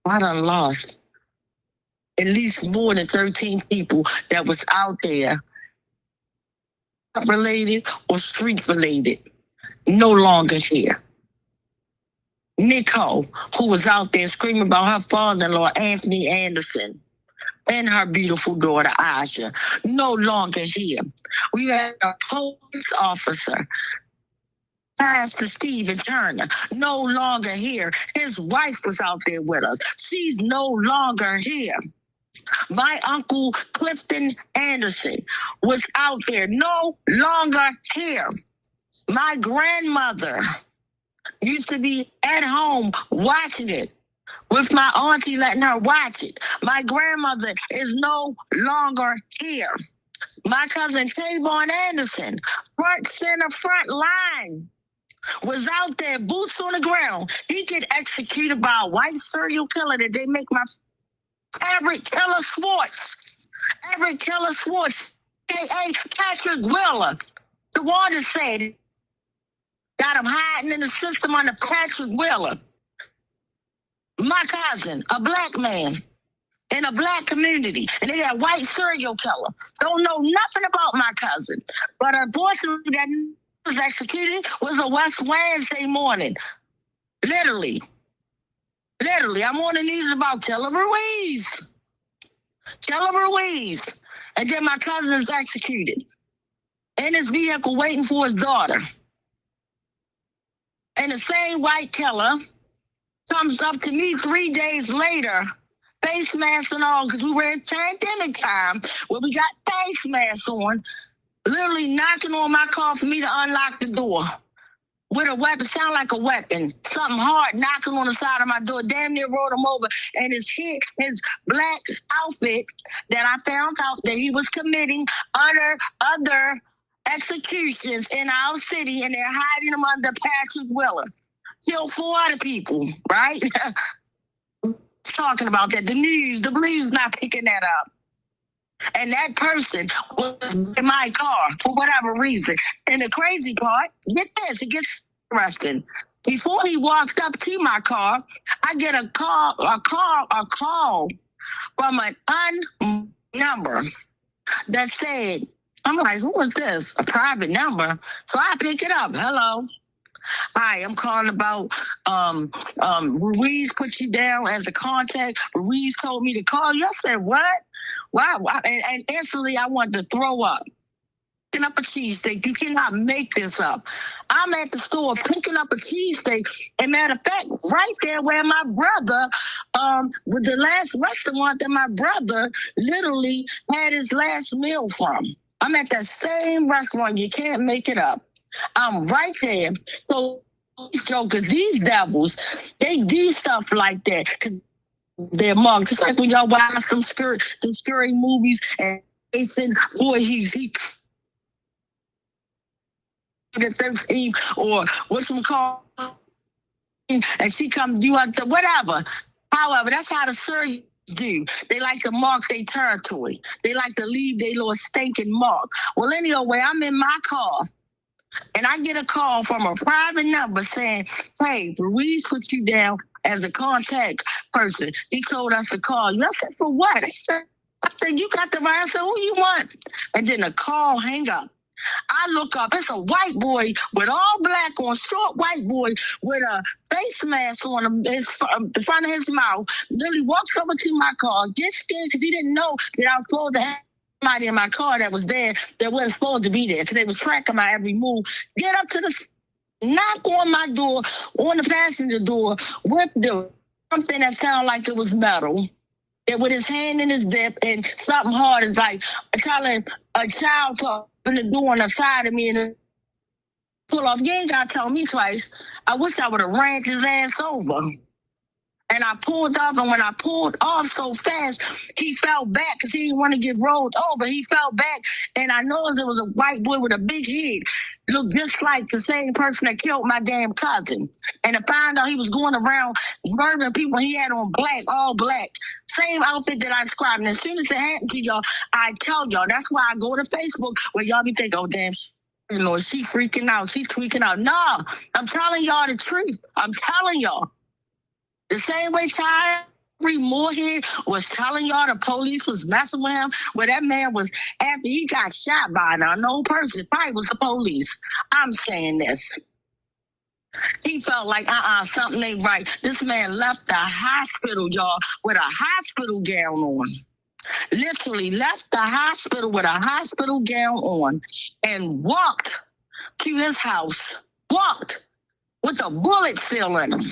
I done lost at least more than 13 people that was out there, related or street related, no longer here. Nicole, who was out there screaming about her father-in-law, Anthony Anderson, and her beautiful daughter, Aja, no longer here. We had a police officer, Pastor Stephen Turner, no longer here. His wife was out there with us. She's no longer here. My uncle Clifton Anderson was out there, no longer here. My grandmother used to be at home watching it with my auntie letting her watch it. My grandmother is no longer here. My cousin Tavon Anderson, front center, front line, was out there, boots on the ground. He get executed by a white serial killer that they make my Everett Killer Swartz. Everett Killer Swartz, a.k.a. Patrick Wheeler. The water said, got him hiding in the system under Patrick Wheeler. My cousin, a black man in a black community, and they got white serial killer. Don't know nothing about my cousin. But unfortunately, that was executed was a West Wednesday morning. Literally, I'm on the news about Killer Ruiz. And then my cousin's executed in his vehicle waiting for his daughter. And the same white killer comes up to me 3 days later, face mask and all, because we were in pandemic time where we got face masks on, literally knocking on my car for me to unlock the door. With a weapon, sound like a weapon, something hard knocking on the side of my door, damn near rolled him over. And his black outfit that I found out that he was committing other executions in our city, and they're hiding him under Patrick Wheeler. Killed 4 other people, right? Talking about that. The news, the blues not picking that up. And that person was in my car for whatever reason. And the crazy part, get this, it gets interesting. Before he walked up to my car, I get a call from an unknown number that said, I'm like, who is this? A private number. So I pick it up. Hello. Hi, I'm calling about Ruiz put you down as a contact. Ruiz told me to call you. I said, what? Why? And instantly I wanted to throw up. Picking up a cheesesteak. You cannot make this up. I'm at the store picking up a cheesesteak. And matter of fact, right there where my brother, with the last restaurant that my brother literally had his last meal from. I'm at that same restaurant. You can't make it up. I'm right there. So these jokers, these devils, they do stuff like that. They're mugged. Just like when y'all watch them scary movies and they said, boy, he the 13 or whatchamacallit, and she come do whatever. However, that's how the Syrians do. They like to mark their territory. They like to leave their little stinking mark. Well, anyway, I'm in my car. And I get a call from a private number saying, hey, Ruiz put you down as a contact person. He told us to call you. I said, for what? I said, you got the right. I said, who you want? And then the call hang up. I look up, it's a white boy with all black on, short white boy with a face mask on the front of his mouth. Then he walks over to my car, gets scared because he didn't know that I was supposed to have somebody in my car that was there that wasn't supposed to be there because they was tracking my every move. Get up to the, knock on my door, on the passenger door, with something that sounded like it was metal. And with his hand in his dip and something hard is like telling a child to open the door on the side of me and pull off. You ain't got to tell me twice. I wish I would have ran his ass over. And I pulled off, and when I pulled off so fast, he fell back because he didn't want to get rolled over. He fell back, and I noticed it was a white boy with a big head. Looked just like the same person that killed my damn cousin. And to find out he was going around murdering people, he had on black, all black. Same outfit that I described. And as soon as it happened to y'all, I tell y'all. That's why I go to Facebook where y'all be thinking, oh, damn, Lord, she freaking out. She tweaking out. No, I'm telling y'all the truth. I'm telling y'all. The same way Tyree Moorhead was telling y'all the police was messing with him, where that man was, after he got shot by an unknown person, probably was the police. I'm saying this. He felt like, something ain't right. This man left the hospital, y'all, with a hospital gown on. Literally left the hospital with a hospital gown on and walked to his house, walked with a bullet still in him.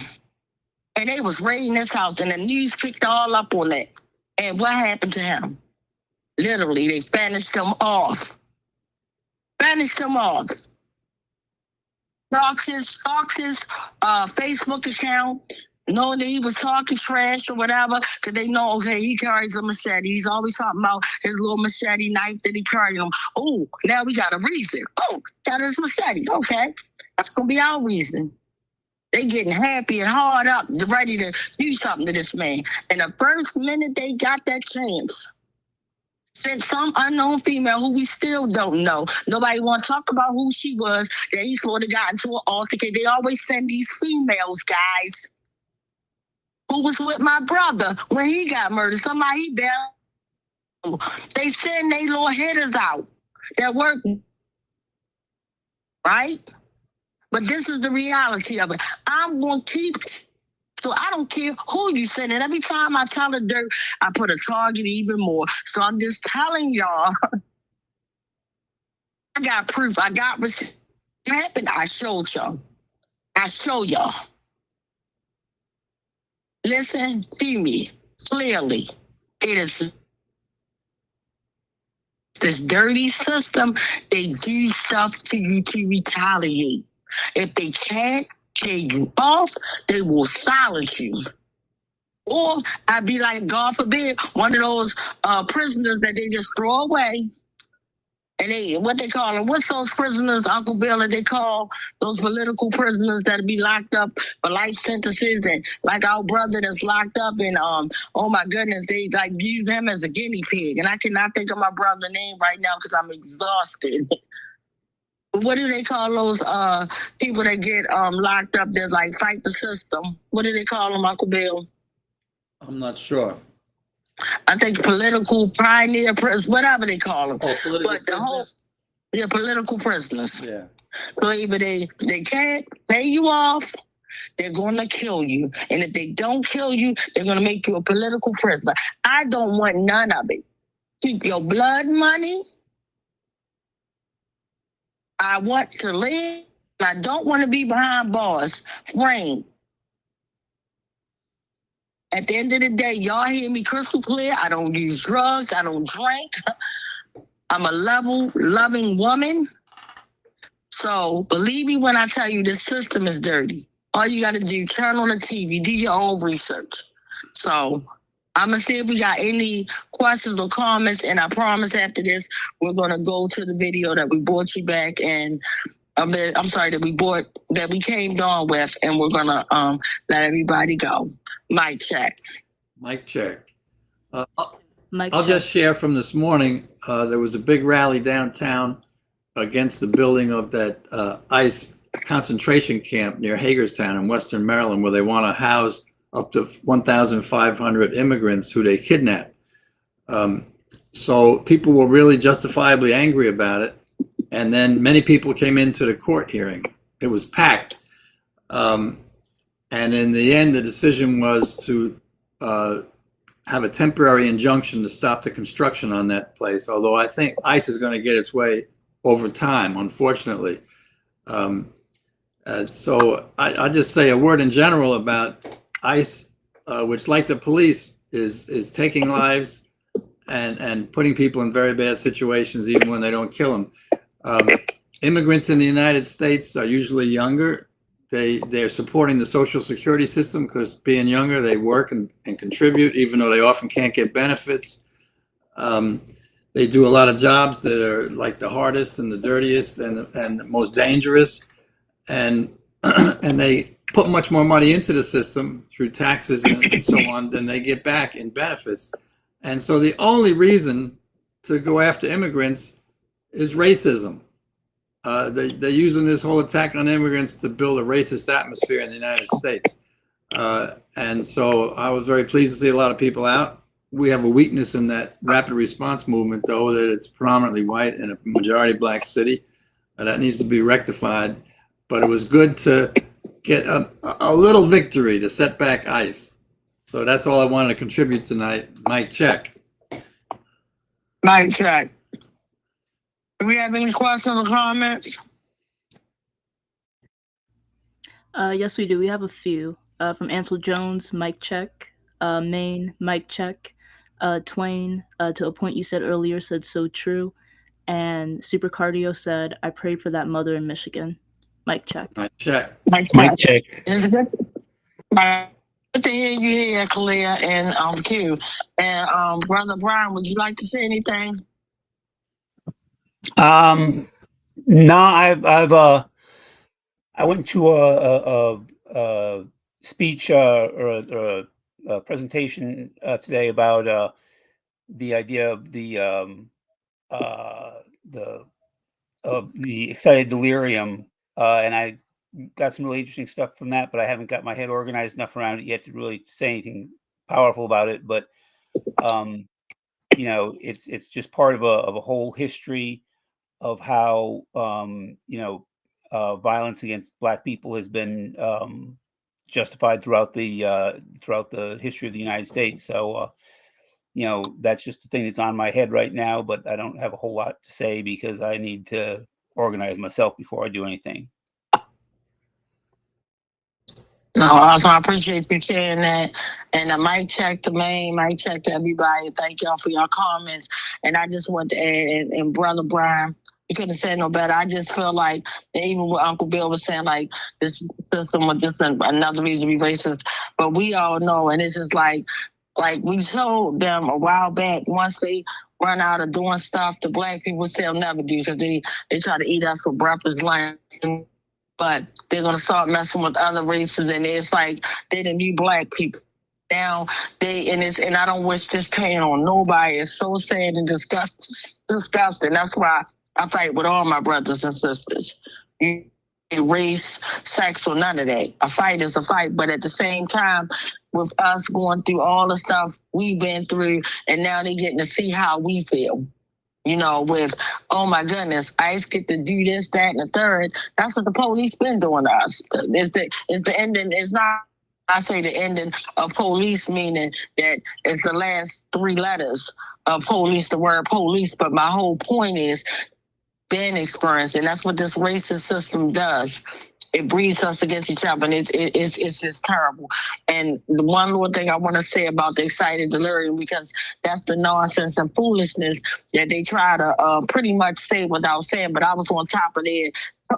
And they was raiding his house, and the news picked all up on that. And what happened to him? Literally, they vanished him off. Vanished him off. Stalked his Facebook account, knowing that he was talking trash or whatever, because they know, okay, he carries a machete. He's always talking about his little machete knife that he carried him. Oh, now we got a reason. Oh, got his machete. Okay, that's going to be our reason. They getting happy and hard up, ready to do something to this man. And the first minute they got that chance, sent some unknown female who we still don't know. Nobody want to talk about who she was, that he's supposed to got into an altercation. They always send these females, guys, who was with my brother when he got murdered. Somebody he bailed. They send their little hitters out that work, right? But this is the reality of it. I'm going to keep, so I don't care who you send it. Every time I tell the dirt, I put a target even more. So I'm just telling y'all, I got proof. I got what happened. I showed y'all. I show y'all. Listen to me clearly. It is this dirty system. They do stuff to you to retaliate. If they can't pay you off, they will silence you. Or I'd be like, God forbid, one of those prisoners that they just throw away. And they, what they call them, what's those prisoners, Uncle Bill, that they call those political prisoners that'll be locked up for life sentences, and like our brother that's locked up and oh my goodness, they like use him as a guinea pig. And I cannot think of my brother's name right now because I'm exhausted. What do they call those people that get locked up that like fight the system? What do they call them, Uncle Bill? I'm not sure. I think political pioneer prisoners, whatever they call them. Oh, political but the whole, yeah, political prisoners. Yeah. So either they can't pay you off, they're going to kill you. And if they don't kill you, they're going to make you a political prisoner. I don't want none of it. Keep your blood money. I want to live. I don't want to be behind bars, framed. At the end of the day, y'all hear me crystal clear. I don't use drugs. I don't drink. I'm a loving woman. So believe me when I tell you this system is dirty. All you got to do, turn on the TV, do your own research. So I'm going to see if we got any questions or comments, and I promise after this, we're going to go to the video that we brought you back, and I'm sorry, that we came down with, and we're going to let everybody go. Mic check. Mic check. I'll just share from this morning. There was a big rally downtown against the building of that ICE concentration camp near Hagerstown in Western Maryland, where they want to house up to 1,500 immigrants who they kidnapped. So people were really justifiably angry about it. And then many people came into the court hearing. It was packed. And in the end, the decision was to have a temporary injunction to stop the construction on that place. Although I think ICE is going to get its way over time, unfortunately. So I just say a word in general about ICE, which, like the police, is taking lives and putting people in very bad situations, even when they don't kill them. Immigrants in the United States are usually younger. They're supporting the Social Security system because being younger, they work and contribute, even though they often can't get benefits. They do a lot of jobs that are like the hardest and the dirtiest and most dangerous. And they put much more money into the system through taxes and so on than they get back in benefits. And so the only reason to go after immigrants is racism. They're using this whole attack on immigrants to build a racist atmosphere in the United States. And so I was very pleased to see a lot of people out. We have a weakness in that rapid response movement, though, that it's predominantly white in a majority black city. That needs to be rectified. But it was good to get a little victory to set back ICE. So that's all I wanted to contribute tonight. Mic check. Mic check. Do we have any questions or comments? Yes, we do. We have a few. From Ansel Jones, mic check. Maine, mic check. Twain, to a point you said earlier, said so true. And Super Cardio said, I prayed for that mother in Michigan. Mic check. Mic check. Mic check. Is it good? Good to hear you here, Kalia and Q. And Brother Brian, would you like to say anything? No, I went to a speech or a presentation today about the idea of the excited delirium, and I got some really interesting stuff from that, but I haven't got my head organized enough around it yet to really say anything powerful about it. But it's just part of a whole history of how violence against Black people has been justified throughout the history of the United States. So that's just the thing that's on my head right now. But I don't have a whole lot to say because I need to organize myself before I do anything. No, also I appreciate you sharing that. And I mic check to Maine, mic check to everybody. Thank y'all for your comments. And I just want to add, and Brother Brian, you couldn't have said no better. I just feel like, even what Uncle Bill was saying, like this system was just another reason to be racist. But we all know, and it's just like we told them a while back, once they run out of doing stuff the Black people say they'll never do, because they try to eat us for breakfast, lunch. But they're going to start messing with other races, and it's like they the new Black people. Now and I don't wish this pain on nobody. It's so sad and disgusting. That's why I fight with all my brothers and sisters. Race, sex, or none of that. A fight is a fight, but at the same time, with us going through all the stuff we've been through, and now they're getting to see how we feel. With, oh my goodness, ICE get to do this, that, and the third. That's what the police been doing to us. It's the ending. It's not, I say the ending of police, meaning that it's the last three letters of police, the word police. But my whole point is been experienced, and that's what this racist system does. It breeds us against each other, and it's just terrible. And the one little thing I want to say about the excited delirium, because that's the nonsense and foolishness that they try to pretty much say without saying, but I was on top of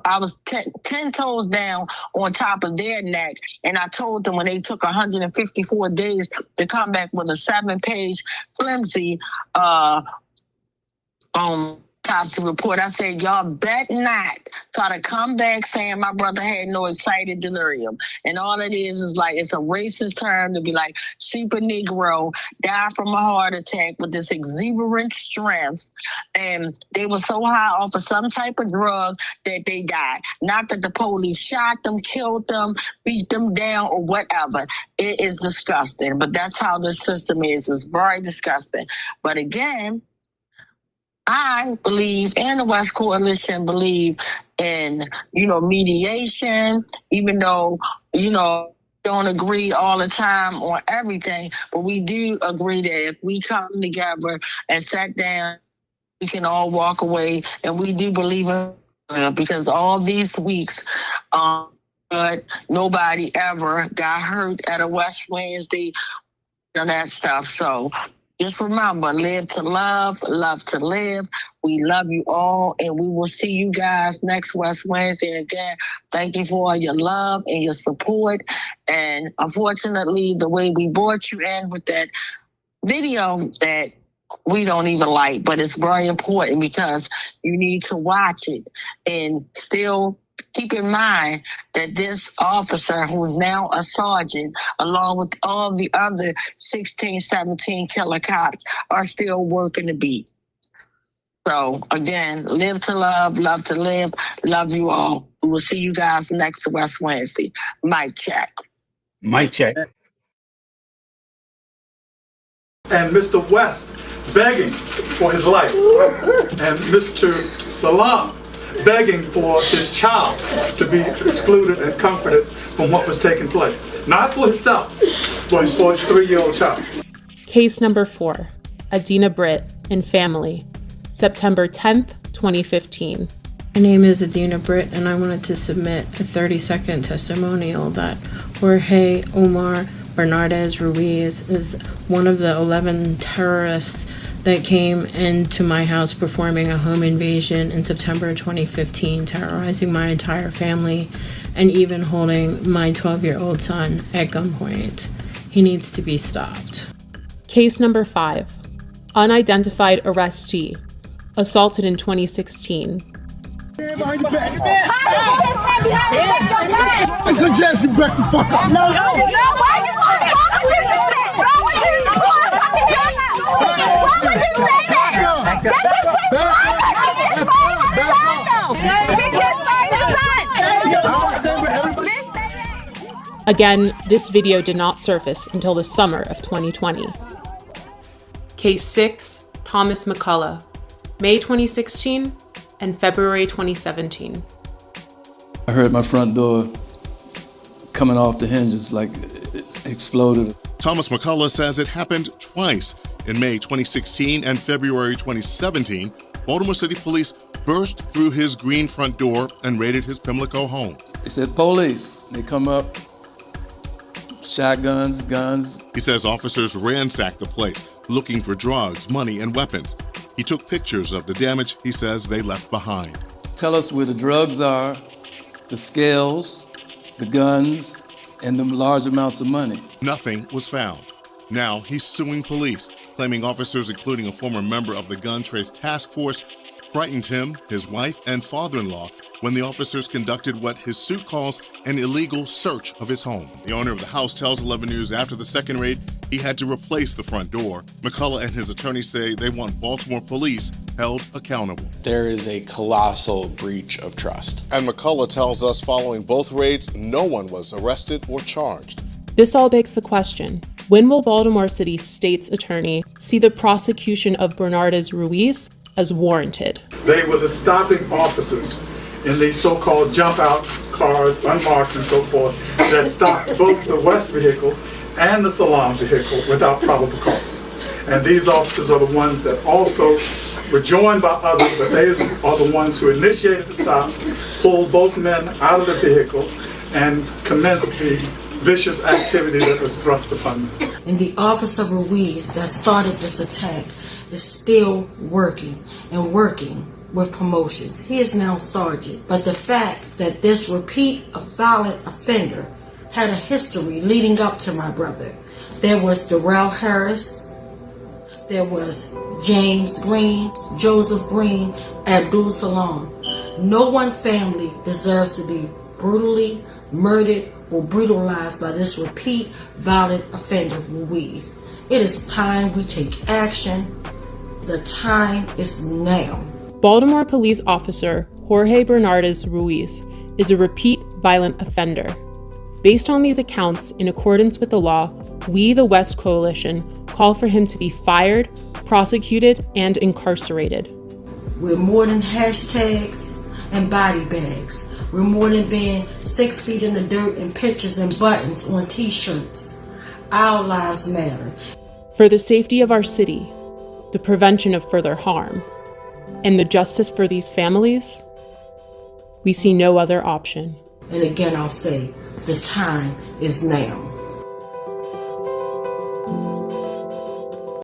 I was 10 toes down on top of their neck, and I told them when they took 154 days to come back with a 7-page flimsy autopsy report. I said, y'all bet not try to come back saying my brother had no excited delirium. And all it is like, it's a racist term to be like, super Negro died from a heart attack with this exuberant strength. And they were so high off of some type of drug that they died. Not that the police shot them, killed them, beat them down, or whatever. It is disgusting. But that's how this system is. It's very disgusting. But again, I believe, and the West Coalition believe in, mediation, even though, don't agree all the time on everything, but we do agree that if we come together and sat down, we can all walk away, and we do believe in because all these weeks, but nobody ever got hurt at a West Wednesday and that stuff. So just remember, live to love to live. We love you all, and we will see you guys next West Wednesday. And again, thank you for all your love and your support. And unfortunately, the way we brought you in with that video that we don't even like, but it's very important because you need to watch it and still keep in mind that this officer, who is now a sergeant, along with all the other 16, 17 killer cops, are still working the beat. So again, live to love to live. Love you all. We will see you guys next West Wednesday. Mic check. Mic check. And Mr. West begging for his life, and Mr. Salam begging for his child to be excluded and comforted from what was taking place. Not for himself, but for his 3-year-old child. Case number 4, Adina Britt and family, September 10th, 2015. My name is Adina Britt, and I wanted to submit a 30-second testimonial that Jorge Omar Bernardez Ruiz is one of the 11 terrorists that came into my house performing a home invasion in September 2015, terrorizing my entire family and even holding my 12-year-old son at gunpoint. He needs to be stopped. Case number 5, unidentified arrestee, assaulted in 2016. I suggest you back the fuck up. No, why you want to talk to me? Why would you say that? Again, this video did not surface until the summer of 2020. Case 6, Thomas McCullough, May 2016 and February 2017. I heard my front door coming off the hinges like it exploded. Thomas McCullough says it happened twice. In May 2016 and February 2017, Baltimore City Police burst through his green front door and raided his Pimlico home. They said, police. They come up, shotguns, guns. He says officers ransacked the place, looking for drugs, money, and weapons. He took pictures of the damage he says they left behind. Tell us where the drugs are, the scales, the guns, and the large amounts of money. Nothing was found. Now he's suing police, claiming officers, including a former member of the Gun Trace Task Force, frightened him, his wife, and father-in-law when the officers conducted what his suit calls an illegal search of his home. The owner of the house tells 11 News after the second raid, he had to replace the front door. McCullough and his attorney say they want Baltimore police held accountable. There is a colossal breach of trust. And McCullough tells us following both raids, no one was arrested or charged. This all begs the question, when will Baltimore City State's attorney see the prosecution of Bernardez Ruiz as warranted? They were the stopping officers in these so-called jump-out cars, unmarked and so forth, that stopped both the West vehicle and the Salam vehicle without probable cause. And these officers are the ones that also were joined by others, but they are the ones who initiated the stops, pulled both men out of the vehicles, and commenced the vicious activity that was thrust upon them. And the officer Ruiz that started this attack is still working and working with promotions. He is now sergeant. But the fact that this repeat violent offender had a history leading up to my brother. There was Darrell Harris, There was James Green, Joseph Green, Abdul Salam. No one family deserves to be brutally murdered or brutalized by this repeat violent offender, Ruiz. It is time we take action. The time is now. Baltimore police officer Jorge Bernardes Ruiz is a repeat violent offender. Based on these accounts, in accordance with the law, we, the West Coalition, call for him to be fired, prosecuted, and incarcerated. We're more than hashtags and body bags. We're more than being 6 feet in the dirt and pictures and buttons on t-shirts. Our lives matter. For the safety of our city, the prevention of further harm, and the justice for these families, we see no other option. And again, I'll say, the time is now.